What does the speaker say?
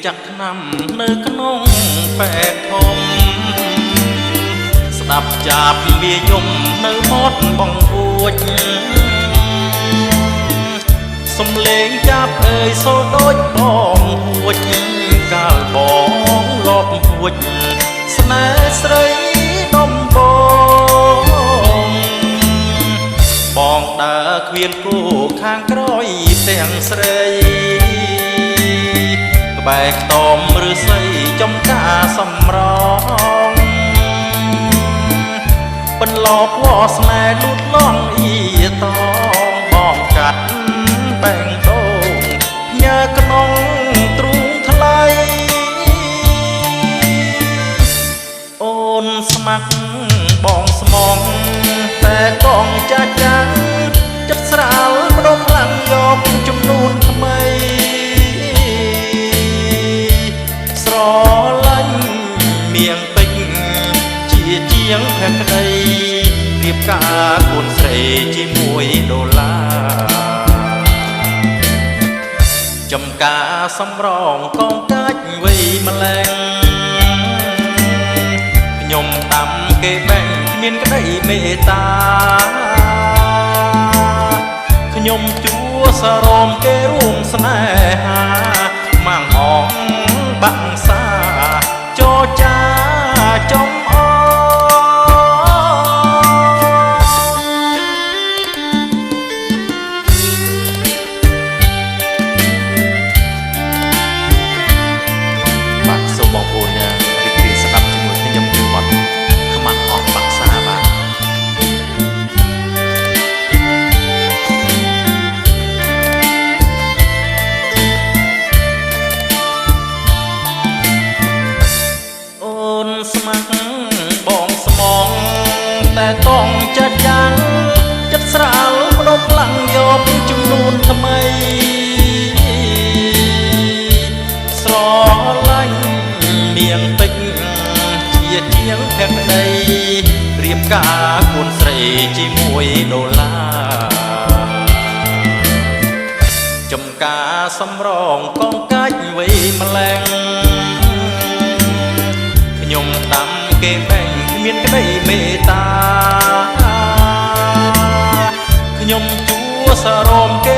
ចាក់ថ្នាំនៅក្នុងពេទ្យធំស្ដាប់ចាប់វាយំនៅមាត់បង្រួចសំលេងចាប់អើយសូដូចបងហួចកាលបងលបហួចស្នេហ៍ស្រីដំបងដើរឃ្វៀនគូខាងក្រោយទាំងស្រីក្បែរខ្ទមឬស័យចំការសំរងបន្លប់វស្នេហ៍លូតលងអ៊ីតងបងកាត់បែងដូងញើក្នុងទ្រូងថ្លៃអូនស្ម័គ្របងស្មងតែកងចាស់ចាំងចិត្តស្រាលម្ដងខ្លាំងយកចំនួនថ្មីស្រឡាញ់មៀងពេញជាជាងភក្តីរៀបការកូនស្រីជាមួយដុល្លារចំការសំរងកងកាច់វ័យម្លែងខ្ញុំតាមគេបែងមានក្តីមេត្តាខ្ញុំជួសរមគេរួមស្នេហាម៉ាំងអងបាក់សាចរចាចំអបាទសូមបងប្អូនរីករាយស្ដាប់ជាមួយខ្ញុំពីបទខ្មាស់អងបាក់សាបាទស្ម័គ្របងស្មងតែតងចាស់ចាំងចិត្តស្រាលម្ដងខ្លាំងយកចំនួនថ្មីស្រឡាញ់មៀងពេញជាជាងភក្តីរៀបការកូនស្រីជាមួយដុល្លារចំការសំរងកងកាច់វ័យម្លែងខ្ញុំតាមគេបែងគ្មានក្តីមេត្តាខ្ញុំជួសរមគេ